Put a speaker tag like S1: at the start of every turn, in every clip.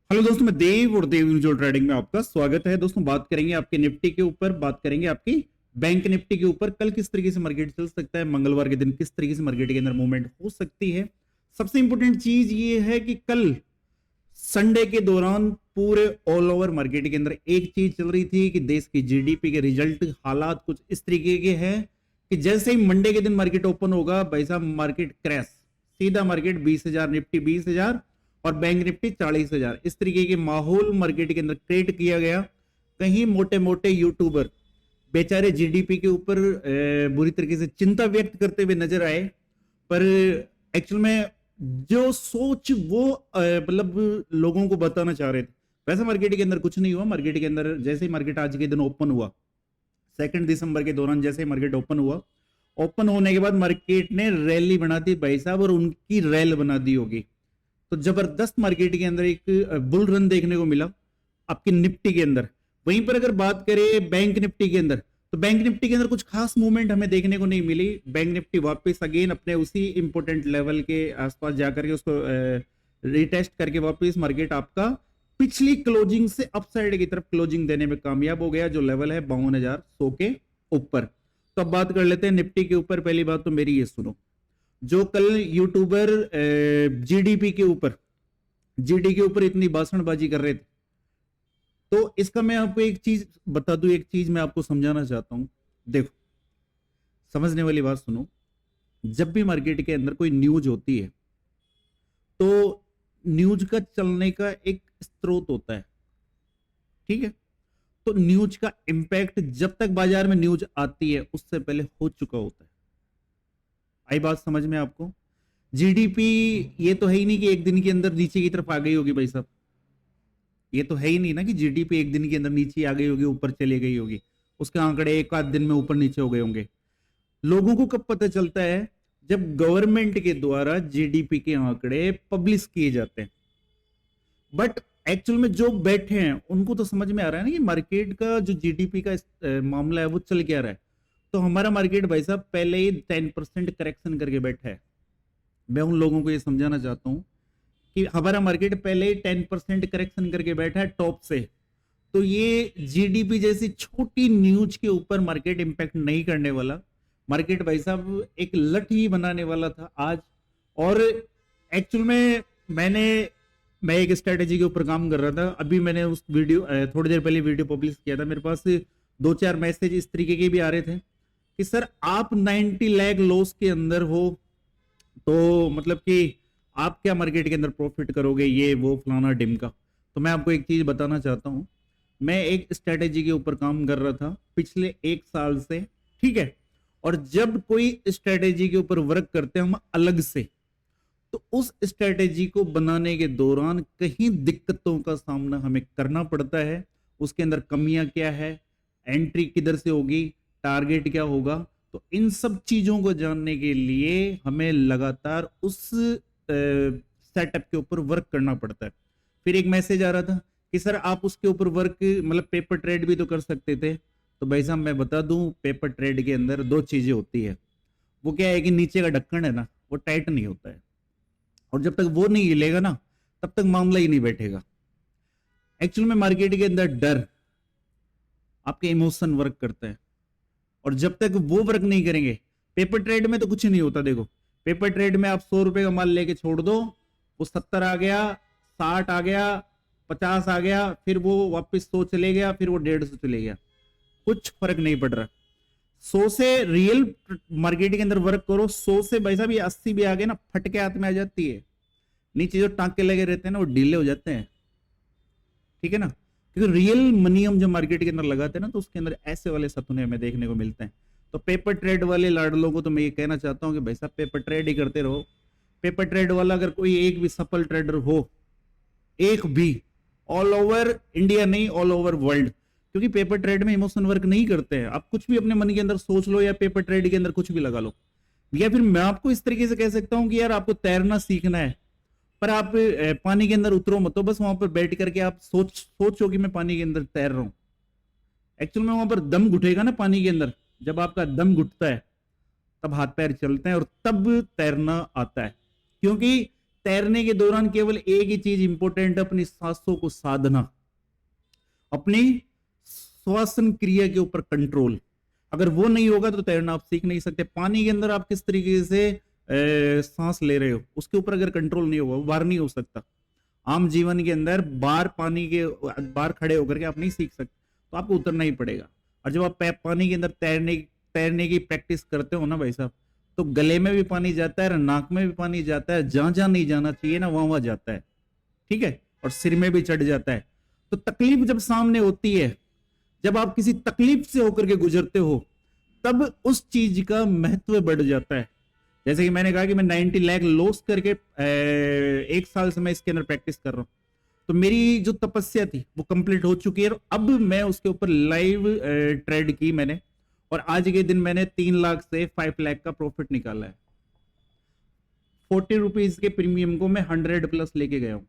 S1: Hello दोस्तों, मैं देव और देव इंडिविजुअल ट्रेडिंग में आपका स्वागत है। दोस्तों, बात करेंगे आपके निफ्टी के ऊपर, बात करेंगे आपकी बैंक निफ्टी के ऊपर। कल किस तरीके से मार्केट चल सकता है, मंगलवार के दिन किस तरीके से मार्केट के अंदर मूवमेंट हो सकती है। सबसे इंपॉर्टेंट चीज ये है कि कल संडे के दौरान पूरे ऑल ओवर मार्केट के अंदर एक चीज चल रही थी कि देश की जीडीपी के रिजल्ट हालात कुछ इस तरीके के हैं कि जैसे ही मंडे के दिन मार्केट ओपन होगा, भाई साहब मार्केट क्रैश, सीधा मार्केट 20,000, निफ्टी 20,000 और बैंक निफ्टी 40,000। इस तरीके के माहौल मार्केट के अंदर क्रिएट किया गया। कहीं मोटे मोटे यूट्यूबर बेचारे जीडीपी के ऊपर बुरी तरीके से चिंता व्यक्त करते हुए नजर आए, पर एक्चुअल में जो सोच वो मतलब लोगों को बताना चाह रहे थे, वैसे मार्केट के अंदर कुछ नहीं हुआ। मार्केट के अंदर जैसे ही मार्केट आज के दिन ओपन हुआ, 2 दिसंबर के दौरान जैसे ही मार्केट ओपन हुआ, ओपन होने के बाद मार्केट ने रैली बना दी भाई साहब, और उनकी रैल बना दी होगी। तो जबरदस्त मार्केट के अंदर एक बुल रन देखने को मिला आपकी निफ्टी के अंदर। वहीं पर अगर बात करें बैंक निफ्टी के अंदर, तो बैंक निफ्टी के अंदर कुछ खास मूवमेंट हमें देखने को नहीं मिली। बैंक निफ्टी वापस अगेन अपने उसी इंपोर्टेंट लेवल के आसपास जाकर के उसको रिटेस्ट करके वापस मार्केट आपका पिछली क्लोजिंग से अपसाइड की तरफ क्लोजिंग देने में कामयाब हो गया, जो लेवल है 52,100 के ऊपर। तो अब बात कर लेते हैं निफ्टी के ऊपर। पहली बात तो मेरी ये सुनो, जो कल यूट्यूबर जीडी के ऊपर इतनी भाषणबाजी कर रहे थे, तो इसका मैं आपको एक चीज बता दूं, एक चीज मैं आपको समझाना चाहता हूं। देखो, समझने वाली बात सुनो। जब भी मार्केट के अंदर कोई न्यूज होती है, तो न्यूज का चलने का एक स्रोत होता है, ठीक है। तो न्यूज का इंपैक्ट जब तक बाजार में न्यूज आती है उससे पहले हो चुका होता है। आई बात समझ में आपको? जीडीपी ये तो है ही नहीं कि एक दिन के अंदर नीचे की तरफ आ गई होगी भाई साहब। ये तो है ही नहीं ना कि जीडीपी एक दिन के अंदर नीचे आ गई होगी, ऊपर चली गई होगी। उसके आंकड़े एक आध दिन में ऊपर नीचे हो गए होंगे। लोगों को कब पता चलता है? जब गवर्नमेंट के द्वारा जीडीपी के आंकड़े पब्लिश किए जाते हैं। बट एक्चुअल में जो बैठे हैं उनको तो समझ में आ रहा है ना कि मार्केट का जो जीडीपी का मामला है वो चल क्या रहा है। तो हमारा मार्केट भाई साहब पहले ही 10% करेक्शन करके बैठा है। मैं उन लोगों को ये समझाना चाहता हूं कि हमारा मार्केट पहले ही 10% करेक्शन करके बैठा है टॉप से। तो ये जीडीपी जैसी छोटी न्यूज के ऊपर मार्केट इंपैक्ट नहीं करने वाला। मार्केट भाई साहब एक लठ ही बनाने वाला था आज। और एक्चुअल में मैं एक स्ट्रेटेजी के ऊपर काम कर रहा था। अभी मैंने उस वीडियो थोड़ी देर पहले वीडियो पब्लिश किया था। मेरे पास 2-4 मैसेज इस तरीके के भी आ रहे थे कि सर आप 90 लाख लॉस के अंदर हो, तो मतलब कि आप क्या मार्केट के अंदर प्रॉफिट करोगे, ये वो फलाना डिमका। तो मैं आपको एक चीज बताना चाहता हूं। मैं एक स्ट्रेटेजी के ऊपर काम कर रहा था पिछले 1 साल से, ठीक है। और जब कोई स्ट्रेटेजी के ऊपर वर्क करते हैं हम अलग से, तो उस स्ट्रेटेजी को बनाने के दौरान कहीं दिक्कतों का सामना हमें करना पड़ता है। उसके अंदर कमियां क्या है, एंट्री किधर से होगी, टारगेट क्या होगा। तो इन सब चीजों को जानने के लिए हमें लगातार उस सेटअप के ऊपर वर्क करना पड़ता है। फिर एक मैसेज आ रहा था कि सर आप उसके ऊपर वर्क मतलब पेपर ट्रेड भी तो कर सकते थे। तो भाई साहब मैं बता दूं, पेपर ट्रेड के अंदर 2 चीजें होती है। वो क्या है कि नीचे का ढक्कन है ना, वो टाइट नहीं होता है, और जब तक वो नहीं हिलेगा ना तब तक मामला ही नहीं बैठेगा। एक्चुअल में मार्केट के अंदर डर, आपके इमोशन वर्क करता है, और जब तक वो वर्क नहीं करेंगे, पेपर ट्रेड में तो कुछ नहीं होता। देखो, पेपर ट्रेड में आप 100 रुपए का माल लेके छोड़ दो, वो 70 आ गया, 60 आ गया, 50 आ गया, फिर वो वापस 100 चले गया, फिर वो 150 चले गया, कुछ फर्क नहीं पड़ रहा। 100 से रियल मार्केट के अंदर वर्क करो, 100 से भाई साहब ये 80 भी आ गए ना, फटके हाथ में आ जाती है। नीचे जो टांके लगे रहते हैं ना वो ढीले हो जाते हैं, ठीक है ना। क्योंकि रियल मनी हम जब मार्केट के अंदर लगाते हैं ना, तो उसके अंदर ऐसे वाले सपने हमें देखने को मिलते हैं। तो पेपर ट्रेड वाले लाडलों को तो मैं ये कहना चाहता हूं कि भाई साहब पेपर ट्रेड ही करते रहो। पेपर ट्रेड वाला अगर कोई एक भी सफल ट्रेडर हो, एक भी, ऑल ओवर इंडिया नहीं ऑल ओवर वर्ल्ड, क्योंकि पेपर ट्रेड में इमोशन वर्क नहीं करते हैं। आप कुछ भी अपने मन के अंदर सोच लो या पेपर ट्रेड के अंदर कुछ भी लगा लो। या फिर मैं आपको इस तरीके से कह सकता हूं कि यार आपको तैरना सीखना है, पर आप पानी के अंदर उतरो मत, तो बस वहां पर बैठ करके आप सोचो कि मैं पानी के अंदर तैर रहा हूं। एक्चुअल में वहां पर दम घुटेगा ना पानी के अंदर, जब आपका दम घुटता है तब हाथ पैर चलते हैं और तब तैरना आता है। क्योंकि तैरने के दौरान केवल एक ही चीज इंपॉर्टेंट है, अपनी सांसों को साधना, अपनी श्वसन क्रिया के ऊपर कंट्रोल। अगर वो नहीं होगा तो तैरना आप सीख नहीं सकते। पानी के अंदर आप किस तरीके से सांस ले रहे हो, उसके ऊपर अगर कंट्रोल नहीं होगा वो बाहर नहीं हो सकता। आम जीवन के अंदर बाहर पानी के बाहर खड़े होकर के आप नहीं सीख सकते, तो आपको उतरना ही पड़ेगा। और जब आप पानी के अंदर तैरने की प्रैक्टिस करते हो ना भाई साहब, तो गले में भी पानी जाता है, नाक में भी पानी जाता है, जहां जहां नहीं जाना चाहिए ना वहां वहां जाता है, ठीक है, और सिर में भी चढ़ जाता है। तो तकलीफ जब सामने होती है, जब आप किसी तकलीफ से होकर के गुजरते हो, तब उस चीज का महत्व बढ़ जाता है। जैसे कि मैंने कहा कि मैं 90 लाख लॉस करके 1 साल से मैं इसके अंदर प्रैक्टिस कर रहा हूं, तो मेरी जो तपस्या थी वो कंप्लीट हो चुकी है। अब मैं उसके ऊपर लाइव ट्रेड की मैंने, और आज के दिन मैंने 3 लाख से 5 लाख का प्रॉफिट निकाला है। 40 रुपीज के प्रीमियम को मैं 100 प्लस लेके गया हूं।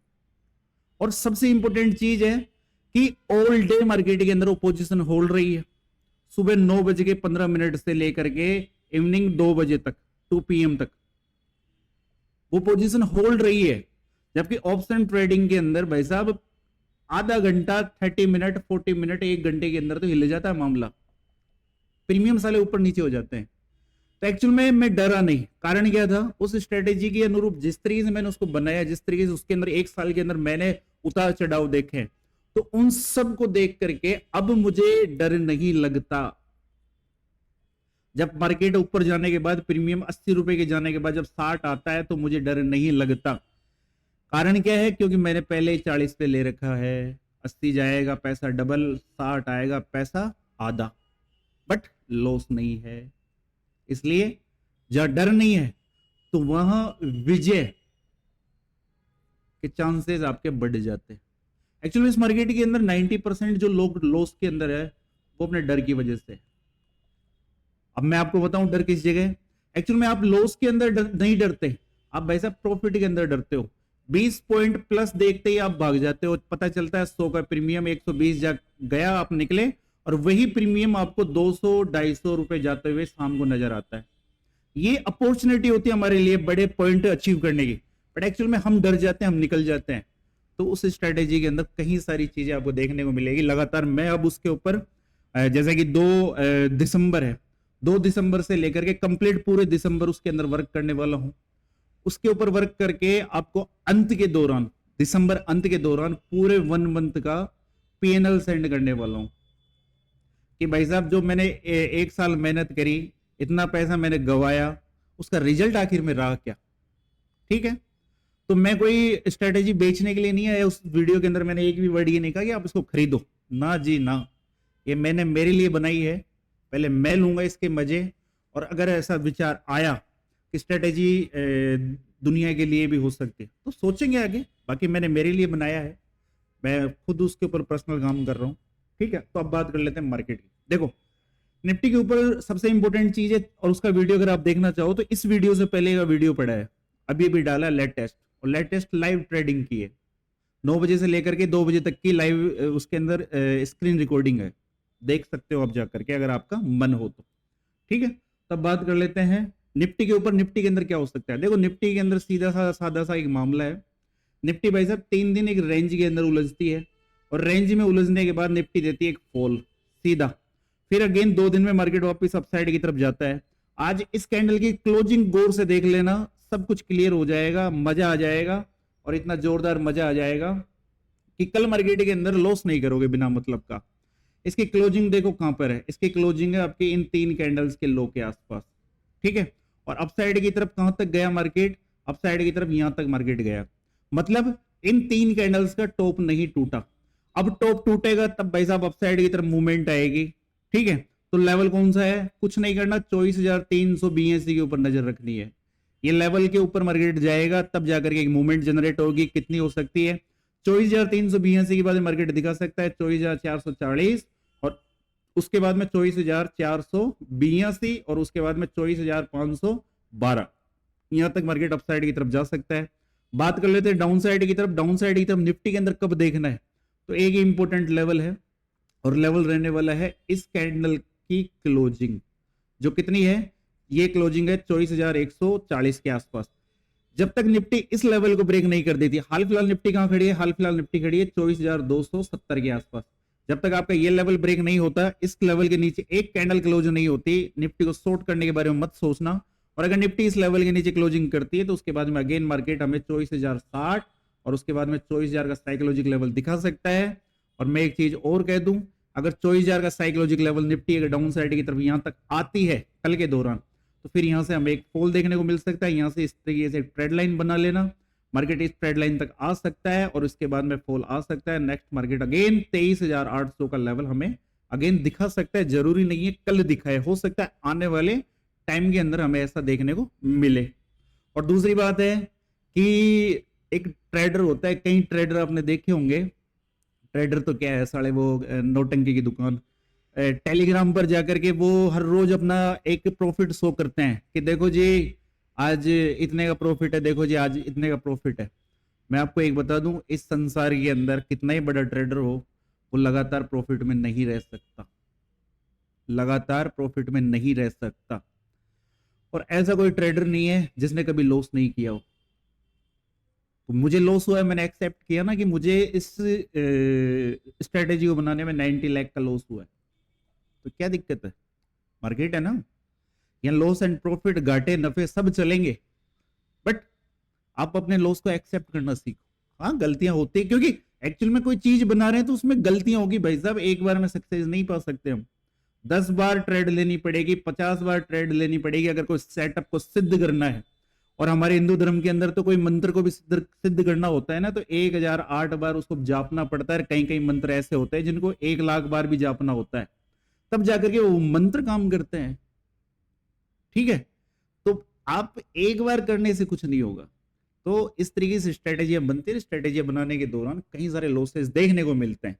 S1: और सबसे इंपॉर्टेंट चीज है कि ऑल डे मार्केट के अंदर वो पोजीशन होल्ड रही है, सुबह 9:15 से लेकर के इवनिंग 2 बजे तक, 2 PM तक वो पोजीशन होल्ड रही है। जबकि ऑप्शन ट्रेडिंग के अंदर भाई साहब आधा घंटा, 30 मिनट, 40 मिनट, 1 घंटे के अंदर तो हिल जाता है मामला, प्रीमियम साले ऊपर नीचे हो जाते हैं। तो एक्चुअल में मैं डरा नहीं। कारण क्या था, उस स्ट्रेटेजी के अनुरूप जिस तरीके से मैंने उसको बनाया, जिस तरीके से उसके अंदर 1 साल के अंदर मैंने उतार चढ़ाव देखे, तो उन सब को देख करके अब मुझे डर नहीं लगता। जब मार्केट ऊपर जाने के बाद, प्रीमियम 80 रुपए के जाने के बाद जब 60 आता है, तो मुझे डर नहीं लगता। कारण क्या है, क्योंकि मैंने पहले 40 पे ले रखा है। 80 जाएगा पैसा डबल, 60 आएगा पैसा आधा, बट लॉस नहीं है। इसलिए जहां डर नहीं है तो वहां विजय के चांसेस आपके बढ़ जाते हैं। एक्चुअली इस मार्केट के अंदर 90% जो लोग लॉस के अंदर है वो अपने डर की वजह से। अब मैं आपको बताऊं डर किस जगह है। एक्चुअली में आप लॉस के अंदर नहीं डरते, आप भाई साहब प्रॉफिट के अंदर डरते हो। 20 पॉइंट प्लस देखते ही आप भाग जाते हो। पता चलता है 100 का प्रीमियम 120 जा गया, आप निकले, और वही प्रीमियम आपको 200-250 रुपए जाते हुए शाम को नजर आता है। ये अपॉर्चुनिटी होती है हमारे लिए बड़े पॉइंट अचीव करने की, बट एक्चुअल में हम डर जाते हैं, हम निकल जाते हैं। तो उस स्ट्रेटेजी के अंदर कई सारी चीजें आपको देखने को मिलेगी लगातार। मैं अब उसके ऊपर जैसा कि 2 दिसंबर है, 2 दिसंबर से लेकर के कंप्लीट पूरे दिसंबर उसके अंदर वर्क करने वाला हूं। उसके ऊपर वर्क करके आपको अंत के दौरान, दिसंबर अंत के दौरान पूरे 1 मंथ का PNL सेंड करने वाला हूं कि भाई साहब जो मैंने 1 साल मेहनत करी, इतना पैसा मैंने गवाया, उसका रिजल्ट आखिर में रहा क्या। ठीक है, तो मैं कोई स्ट्रेटेजी बेचने के लिए नहीं आया। उस वीडियो के अंदर मैंने एक भी वर्ड ये नहीं कहा कि आप इसको खरीदो, ना जी ना। ये मैंने मेरे लिए बनाई है, पहले मैं लूंगा इसके मजे, और अगर ऐसा विचार आया कि स्ट्रेटेजी दुनिया के लिए भी हो सकती है तो सोचेंगे आगे। बाकी मैंने मेरे लिए बनाया है, मैं खुद उसके ऊपर पर्सनल काम कर रहा हूँ। ठीक है, तो अब बात कर लेते हैं मार्केट की। देखो निफ्टी के ऊपर सबसे इंपॉर्टेंट चीज है, और उसका वीडियो अगर आप देखना चाहो तो इस वीडियो से पहले का वीडियो पड़ा है, अभी भी डाला लेटेस्ट, और लेटेस्ट लाइव ट्रेडिंग की है। 9 बजे से लेकर के 2 बजे तक की लाइव उसके अंदर स्क्रीन रिकॉर्डिंग है, देख सकते हो आप जाकर के अगर आपका मन हो तो। ठीक है, तब बात कर लेते हैं निफ्टी के ऊपर। निफ्टी के अंदर क्या हो सकता है, देखो निफ्टी के अंदर सीधा सा सादा सा एक मामला है। निफ्टी भाई साहब 3 दिन एक रेंज के अंदर उलझती है, और रेंज में उलझने के बाद निफ्टी देती है एक फॉल सीधा, फिर अगेन 2 दिन में मार्केट वापस अपसाइड की तरफ जाता है। आज इस कैंडल की क्लोजिंग गौर से देख लेना, सब कुछ क्लियर हो जाएगा, मजा आ जाएगा, और इतना जोरदार मजा आ जाएगा कि कल मार्केट के अंदर लॉस नहीं करोगे बिना मतलब का। इसकी क्लोजिंग देखो कहां पर है, इसकी क्लोजिंग है आपके इन 3 कैंडल्स के लो के आसपास। ठीक है, और अपसाइड की तरफ कहां तक गया मार्केट, अपसाइड की तरफ यहां तक मार्केट गया, मतलब इन 3 कैंडल्स का टॉप नहीं टूटा। अब टॉप टूटेगा तब भाई साहब अपसाइड की तरफ मूवमेंट आएगी। ठीक है, तो लेवल कौन सा है, कुछ नहीं करना, 24,382 के ऊपर नजर रखनी है। ये लेवल के ऊपर मार्केट जाएगा तब जाकर के एक मूवमेंट जनरेट होगी। कितनी हो सकती है, 24,382 के बाद मार्केट दिखा सकता है 24,440, और उसके बाद में 24,482, और उसके बाद में 24,512, यहां तक मार्केट अपसाइड की तरफ जा सकता है। बात कर लेते हैं डाउन साइड की तरफ। डाउन साइड की तरफ निफ्टी के अंदर कब देखना है, तो एक ही इंपॉर्टेंट लेवल है, और लेवल रहने वाला है इस कैंडल की क्लोजिंग, जो कितनी है, ये क्लोजिंग है 24,140 के आसपास। जब तक निफ्टी इस लेवल को ब्रेक नहीं कर देती, हाल फिलहाल निफ्टी कहां खड़ी है, हाल फिलहाल निफ्टी खड़ी है 24,270 के आसपास। जब तक आपका ये लेवल ब्रेक नहीं होता, इस लेवल के नीचे एक कैंडल क्लोज नहीं होती, निफ्टी को शॉर्ट करने के बारे में मत सोचना। और अगर निफ्टी इस लेवल के नीचे क्लोजिंग करती है तो उसके बाद में अगेन मार्केट हमें 24,060 और उसके बाद में 24,000 का साइकोलॉजिक लेवल दिखा सकता है। और मैं एक चीज और कह दूं, अगर 24,000 का साइकोलॉजिक लेवल निफ्टी अगर डाउन साइड की तरफ यहां तक आती है कल के दौरान, तो फिर यहां से हमें एक फॉल देखने को मिल सकता है। यहां से इस तरीके से ट्रेड लाइन बना लेना, मार्केट इस ट्रेड लाइन तक आ सकता है और उसके बाद में फॉल आ सकता है। नेक्स्ट मार्केट अगेन 23,800 का लेवल हमें अगेन दिखा सकता है। जरूरी नहीं है कल दिखाए, हो सकता है आने वाले टाइम के अंदर हमें ऐसा देखने को मिले। और दूसरी बात है कि एक ट्रेडर होता है, कई ट्रेडर आपने देखे होंगे, ट्रेडर तो क्या है साले वो नोटंकी की दुकान, टेलीग्राम पर जाकर के वो हर रोज अपना एक प्रॉफिट शो करते हैं कि देखो जी आज इतने का प्रॉफिट है, देखो जी आज इतने का प्रॉफिट है। मैं आपको एक बता दूं, इस संसार के अंदर कितना ही बड़ा ट्रेडर हो, वो लगातार प्रॉफिट में नहीं रह सकता, लगातार प्रॉफिट में नहीं रह सकता। और ऐसा कोई ट्रेडर नहीं है जिसने कभी लॉस नहीं किया हो। तो मुझे लॉस हुआ है, मैंने एक्सेप्ट किया ना कि मुझे इस स्ट्रेटेजी को बनाने में 90 लाख का लॉस हुआ है, तो क्या दिक्कत है, मार्केट है ना, यहाँ लॉस एंड प्रॉफिट घाटे नफे सब चलेंगे, बट आप अपने लॉस को एक्सेप्ट करना सीखो। हाँ गलतियां होती है, क्योंकि एक्चुअल में कोई चीज बना रहे हैं तो उसमें गलतियां होगी भाई साहब, एक बार में सक्सेस नहीं पा सकते हम, 10 बार ट्रेड लेनी पड़ेगी, 50 बार ट्रेड लेनी पड़ेगी अगर कोई सेटअप को सिद्ध करना है। और हमारे हिंदू धर्म के अंदर तो कोई मंत्र को भी सिद्ध करना होता है ना, तो 1008 बार उसको जापना पड़ता है। कई कई मंत्र ऐसे होते हैं जिनको 1 लाख बार भी जापना होता है, तब जाकर के वो मंत्र काम करते हैं। ठीक है, तो आप एक बार करने से कुछ नहीं होगा। तो इस तरीके से स्ट्रेटेजियां बनती है, स्ट्रेटेजियां बनाने के दौरान कई सारे लॉसेस देखने को मिलते हैं।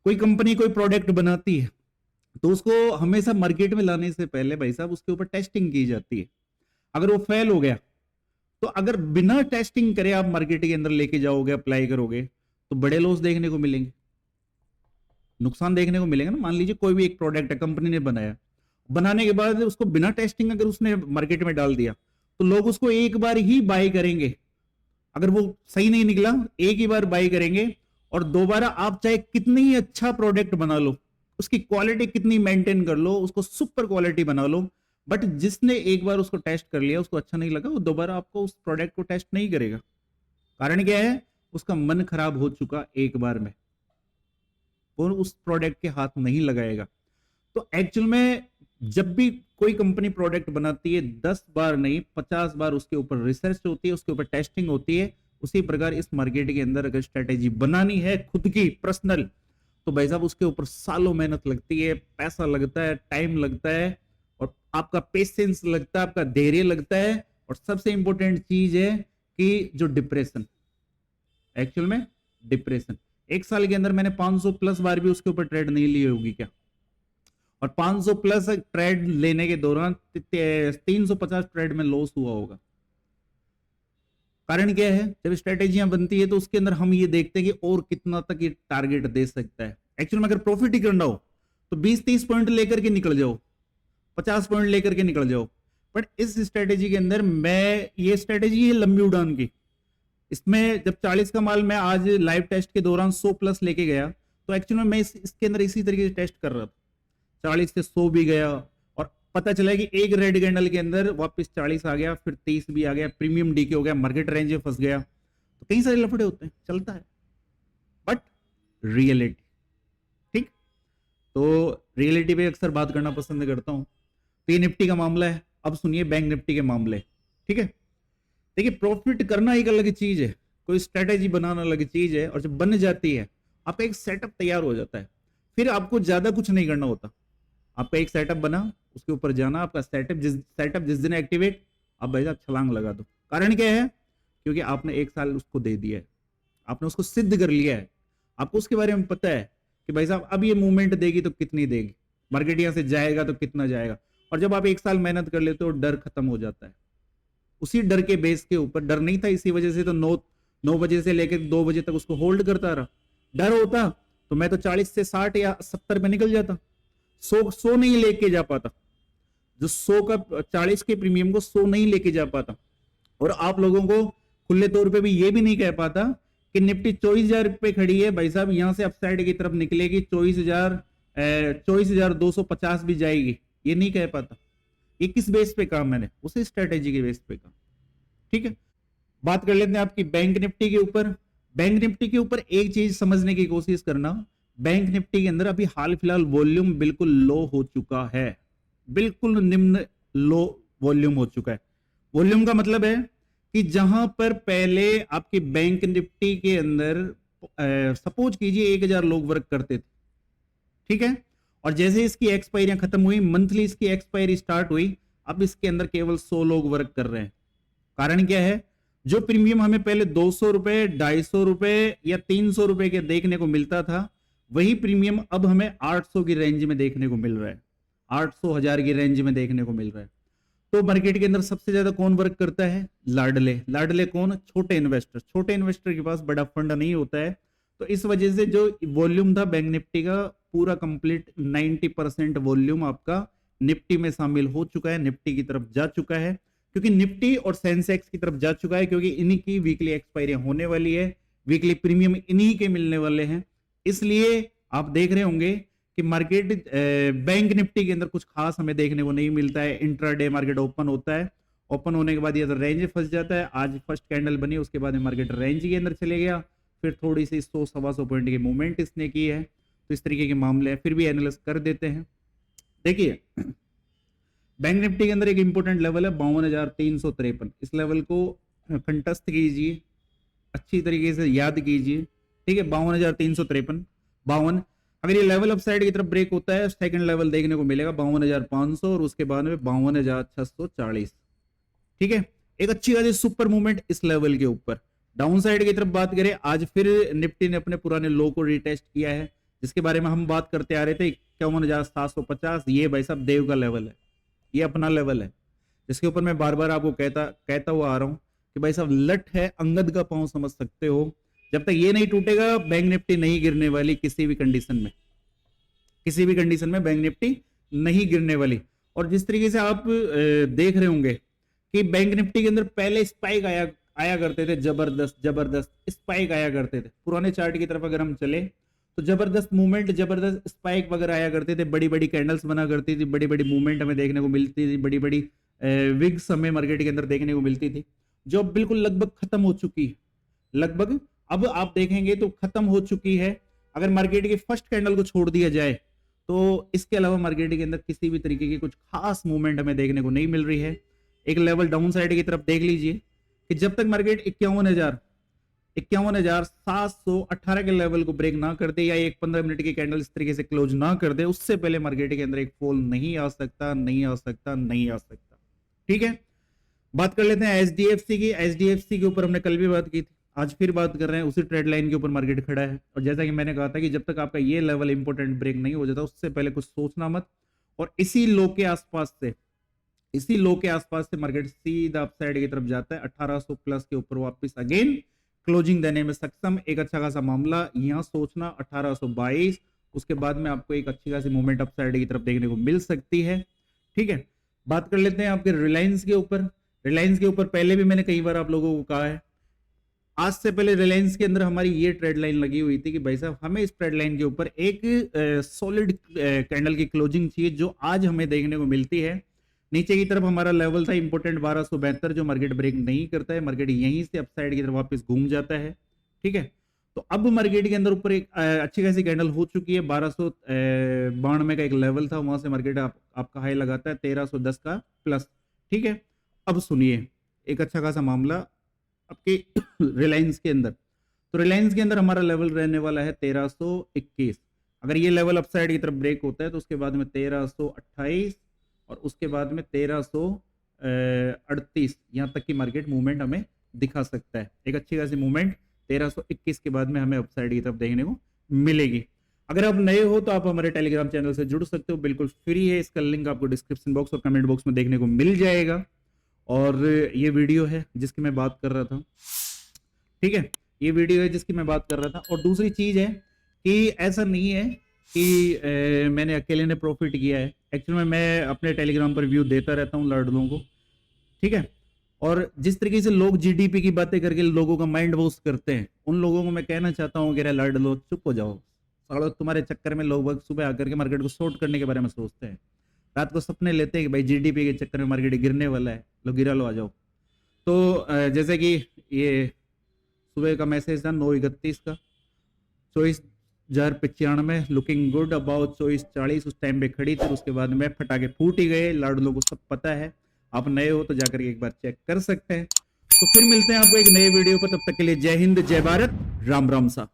S1: कोई कंपनी कोई प्रोडक्ट बनाती है तो उसको हमेशा मार्केट में लाने से पहले भाई साहब उसके ऊपर टेस्टिंग की जाती है। अगर वो फेल हो गया, तो अगर बिना टेस्टिंग करे आप मार्केट के अंदर लेके जाओगे, अप्लाई करोगे, तो बड़े लॉस देखने को मिलेंगे, नुकसान देखने को मिलेगा ना। मान लीजिए कोई भी एक प्रोडक्ट है, कंपनी ने बनाया, बनाने के बाद उसको बिना टेस्टिंग अगर उसने मार्केट में डाल दिया, तो लोग उसको एक बार ही बाय करेंगे। अगर वो सही नहीं निकला, एक ही बार बाय करेंगे, और दोबारा आप चाहे कितनी ही अच्छा प्रोडक्ट बना लो, उसकी क्वालिटी कितनी मेंटेन कर लो, उसको सुपर क्वालिटी बना लो, बट जिसने एक बार उसको टेस्ट कर लिया, उसको अच्छा नहीं लगा, वो दोबारा आपको उस प्रोडक्ट को टेस्ट नहीं करेगा। कारण क्या है, उसका मन खराब हो चुका एक बार में, वो उस प्रोडक्ट के हाथ नहीं लगाएगा। तो एक्चुअल में जब भी कोई कंपनी प्रोडक्ट बनाती है, 10 बार नहीं 50 बार उसके ऊपर रिसर्च होती है, उसके ऊपर टेस्टिंग होती है। उसी प्रकार इस मार्केट के अंदर अगर स्ट्रेटेजी बनानी है खुद की पर्सनल, तो भाई साहब उसके ऊपर सालों मेहनत लगती है, पैसा लगता है, टाइम लगता है, और आपका पेशेंस लगता है, आपका धैर्य लगता है। और सबसे इंपॉर्टेंट चीज है कि जो डिप्रेशन, एक्चुअल में डिप्रेशन, एक साल के अंदर मैंने 500 प्लस बार भी उसके ऊपर ट्रेड नहीं ली होगी क्या, और 500 प्लस ट्रेड लेने के दौरान 350 ट्रेड में लॉस हुआ होगा। कारण क्या है, जब स्ट्रेटेजियां बनती है तो उसके अंदर हम ये देखते हैं कि और कितना तक ये टारगेट दे सकता है। एक्चुअल में अगर प्रॉफिट ही करना हो तो 20-30 पॉइंट लेकर के निकल जाओ, 50 पॉइंट लेकर के निकल जाओ। बट इस स्ट्रेटेजी के अंदर मैं, ये स्ट्रेटेजी है लंबी उड़ान की, इसमें जब 40 का माल मैं आज लाइव टेस्ट के दौरान 100 प्लस लेके गया, तो एक्चुअल में मैं इसके अंदर इसी तरीके से टेस्ट कर रहा था, 40 से 100 भी गया, और पता चला कि एक रेड कैंडल के अंदर वापस 40 आ गया, फिर 30 भी आ गया, प्रीमियम डीके हो गया, मार्केट रेंज में फंस गया। तो कई सारे लफड़े होते हैं, चलता है, बट रियलिटी, ठीक, तो रियलिटी पे अक्सर बात करना पसंद करता हूं। तो ये निफ्टी का मामला है, अब सुनिए बैंक निफ्टी के मामले। ठीक है, देखिए प्रॉफिट करना एक अलग चीज है, कोई स्ट्रेटेजी बनाना अलग चीज है, और जब बन जाती है आपका एक सेटअप तैयार हो जाता है, फिर आपको ज्यादा कुछ नहीं करना होता। आपका एक सेटअप बना, उसके ऊपर जाना, आपका सेटअप जिस दिन एक्टिवेट, आप भाई साहब छलांग लगा दो। कारण क्या है, क्योंकि आपने एक साल उसको दे दिया है, आपने उसको सिद्ध कर लिया है, आपको उसके बारे में पता है कि भाई साहब अब ये मूवमेंट देगी तो कितनी देगी, मार्केट यहां से जाएगा तो कितना जाएगा। और जब आप एक साल मेहनत कर लेते हो, डर खत्म हो जाता है। उसी डर के बेस के ऊपर, डर नहीं था इसी वजह से तो 9 बजे से लेकर 2 बजे तक उसको होल्ड करता रहा। डर होता तो मैं तो 40 से 60 या 70 में निकल जाता, 100 नहीं लेके जा पाता, जो 100 का 40 के प्रीमियम को 100 नहीं लेके जा पाता। और आप लोगों को खुले तौर पे भी ये भी नहीं कह पाता कि निफ्टी 24,000 पे खड़ी है भाई साहब, यहां से अपसाइड की तरफ निकलेगी 24,250 भी जाएगी, ये नहीं कह पाता। ये किस बेस पे कहा मैंने? उसी स्ट्रेटेजी के बेस पे कहा। ठीक है, बात कर लेते हैं आपकी बैंक निफ्टी के ऊपर। बैंक निफ्टी के ऊपर एक चीज समझने की कोशिश करना, बैंक निफ्टी के अंदर अभी हाल फिलहाल वॉल्यूम बिल्कुल लो हो चुका है, बिल्कुल निम्न लो वॉल्यूम हो चुका है। वॉल्यूम का मतलब है कि जहां पर पहले आपके बैंक निफ्टी के अंदर सपोज कीजिए 1,000 लोग वर्क करते थे, ठीक है, और जैसे इसकी एक्सपायरियां खत्म हुई, मंथली इसकी एक्सपायरी स्टार्ट हुई, अब इसके अंदर केवल 100 लोग वर्क कर रहे हैं। कारण क्या है? जो प्रीमियम हमें पहले 200 रुपए, 250 रुपए या 300 रुपए के देखने को मिलता था, वही प्रीमियम अब हमें 800 की रेंज में देखने को मिल रहा है, 800 1000 की रेंज में देखने को मिल रहा है। तो मार्केट के अंदर सबसे ज्यादा कौन वर्क करता है? लाडले। लाडले कौन? छोटे इन्वेस्टर। छोटे इन्वेस्टर के पास बड़ा फंड नहीं होता है, तो इस वजह से जो वॉल्यूम था बैंक निफ्टी का, पूरा कंप्लीट 90% वॉल्यूम आपका निफ्टी में शामिल हो चुका है, निफ्टी की तरफ जा चुका है, क्योंकि निफ्टी और सेंसेक्स की तरफ जा चुका है, क्योंकि इन्हीं की वीकली एक्सपायरी होने वाली है, वीकली प्रीमियम इन्हीं के मिलने वाले हैं। इसलिए आप देख रहे होंगे कि मार्केट बैंक निफ्टी के अंदर कुछ खास हमें देखने को नहीं मिलता है। इंट्राडे मार्केट ओपन होता है, ओपन होने के बाद ये रेंज फंस जाता है। आज फर्स्ट कैंडल बनी, उसके बाद मार्केट रेंज के अंदर चले गया, फिर थोड़ी सी 100-125 पॉइंट की मूवमेंट इसने की है। तो इस तरीके के मामले हैं, फिर भी एनालिस कर देते हैं। देखिए बैंक निफ्टी के अंदर एक इंपॉर्टेंट लेवल है 52,353। इस लेवल को कंटस्ट कीजिए, अच्छी तरीके से याद कीजिए, ठीक है, 52,353 52। अगर ये लेवल अपसाइड की तरफ ब्रेक होता है, सेकंड लेवल देखने को मिलेगा 52,500 और उसके बाद में 52,640। ठीक है, एक अच्छी खासी सुपर मूवमेंट इस लेवल के ऊपर। डाउन साइड की तरफ बात करें, आज फिर निफ्टी ने अपने पुराने लो को रिटेस्ट किया है, जिसके बारे में हम बात करते आ रहे थे 51,750। ये भाई साहब देव का लेवल है, ये अपना लेवल है, जिसके ऊपर मैं बार बार आपको कहता हुआ आ रहा हूं कि भाई साहब लट है, अंगद का पांव समझ सकते हो। जब तक ये नहीं टूटेगा बैंक निफ्टी नहीं गिरने वाली, किसी भी कंडीशन में, किसी भी कंडीशन में बैंक निफ्टी नहीं गिरने वाली। और जिस तरीके से आप देख रहे होंगे कि बैंक निफ्टी के अंदर पहले स्पाइक आया करते थे, जबरदस्त स्पाइक आया करते थे। पुराने चार्ट की तरफ अगर हम चले तो जबरदस्त मूवमेंट, जबरदस्त स्पाइक वगैरह आया करते थे, बड़ी बड़ी कैंडल्स बना करती थी, बड़ी बड़ी मूवमेंट हमें देखने को मिलती थी, बड़ी बड़ी विग्स हमें मार्केट के अंदर देखने को मिलती थी, जो बिल्कुल लगभग खत्म हो चुकी है। लगभग अब आप देखेंगे तो खत्म हो चुकी है। अगर मार्केट की फर्स्ट कैंडल को छोड़ दिया जाए तो इसके अलावा मार्केट के अंदर किसी भी तरीके की कुछ खास मूवमेंट हमें देखने को नहीं मिल रही है। एक लेवल डाउन साइड की तरफ देख लीजिए कि जब तक मार्केट 51,718 के लेवल को ब्रेक ना कर दे, या एक 15 मिनट की कैंडल इस तरीके से क्लोज ना कर दे, उससे पहले मार्केट के अंदर एक फॉल नहीं आ सकता, नहीं आ सकता, नहीं आ सकता। ठीक है, बात कर लेते हैं एचडीएफसी की। एचडीएफसी के ऊपर हमने कल भी बात की थी, आज फिर बात कर रहे हैं, उसी ट्रेड लाइन के ऊपर मार्केट खड़ा है। और जैसा कि मैंने कहा था कि जब तक आपका ये लेवल इंपॉर्टेंट ब्रेक नहीं हो जाता, उससे पहले कुछ सोचना मत। और इसी लो के आसपास से मार्केट सीधा अपसाइड की तरफ जाता है, 1800 प्लस के ऊपर वापस अगेन क्लोजिंग देने में सक्षम। एक अच्छा खासा मामला यहाँ सोचना 1822, उसके बाद में आपको एक अच्छी खासी मूवमेंट अपसाइड की तरफ देखने को मिल सकती है। ठीक है, बात कर लेते हैं आपके रिलायंस के ऊपर। रिलायंस के ऊपर पहले भी मैंने कई बार आप लोगों को कहा है, आज से पहले रिलायंस के अंदर हमारी ये ट्रेड लाइन लगी हुई थी कि भाई साहब हमें इस ट्रेड लाइन के ऊपर एक सॉलिड कैंडल की क्लोजिंग चाहिए, जो आज हमें देखने को मिलती है। नीचे की तरफ हमारा लेवल था इंपोर्टेंट 1272, जो मार्केट ब्रेक नहीं करता है, मार्केट यहीं से अपसाइड की तरफ वापस घूम जाता है। ठीक है, तो अब मार्केट के अंदर ऊपर एक अच्छी खासी कैंडल हो चुकी है, 1292 का एक लेवल था, वहां से मार्केट आपका हाई लगाता है 1310 का प्लस। ठीक है, अब सुनिए एक अच्छा खासा मामला आपके रिलायंस के अंदर। तो रिलायंस के अंदर हमारा लेवल रहने वाला है 1321। अगर ये लेवल अपसाइड की तरफ ब्रेक होता है तो उसके बाद में 1328 और उसके बाद में 1338 यहाँ तक की मार्केट मूवमेंट हमें दिखा सकता है। एक अच्छी खासी मूवमेंट 1321 के बाद में हमें अपसाइड की तरफ देखने को मिलेगी। अगर आप नए हो तो आप हमारे टेलीग्राम चैनल से जुड़ सकते हो, बिल्कुल फ्री है, इसका लिंक आपको डिस्क्रिप्शन बॉक्स और कमेंट बॉक्स में देखने को मिल जाएगा। और ये वीडियो है जिसकी मैं बात कर रहा था, ठीक है, ये वीडियो है जिसकी मैं बात कर रहा था। और दूसरी चीज है कि ऐसा नहीं है कि मैंने अकेले ने प्रॉफिट किया है। एक्चुअली में मैं अपने टेलीग्राम पर व्यू देता रहता हूँ लाडलों को, ठीक है, और जिस तरीके से लोग जीडीपी की बातें करके लोगों का माइंड वॉश करते हैं, उन लोगों को मैं कहना चाहता हूँ कि लाड लो, चुप हो जाओ। सालों तुम्हारे चक्कर में लोग सुबह आकर के मार्केट को शॉर्ट करने के बारे में सोचते हैं, रात को सपने लेते हैं कि भाई जीडीपी के चक्कर में मार्केट गिरने वाला है, लो गिरा लो, आ जाओ। तो जैसे कि ये सुबह का मैसेज था 9:31 का, 24,095 लुकिंग गुड, अबाउट 24,40 उस टाइम पे खड़ी थी। उसके बाद में फटाके फूट ही गए, लाडलों को सब पता है। आप नए हो तो जाकर एक बार चेक कर सकते हैं। तो फिर मिलते हैं आपको एक नए वीडियो पर, तब तक के लिए जय हिंद, जय भारत, राम राम सा।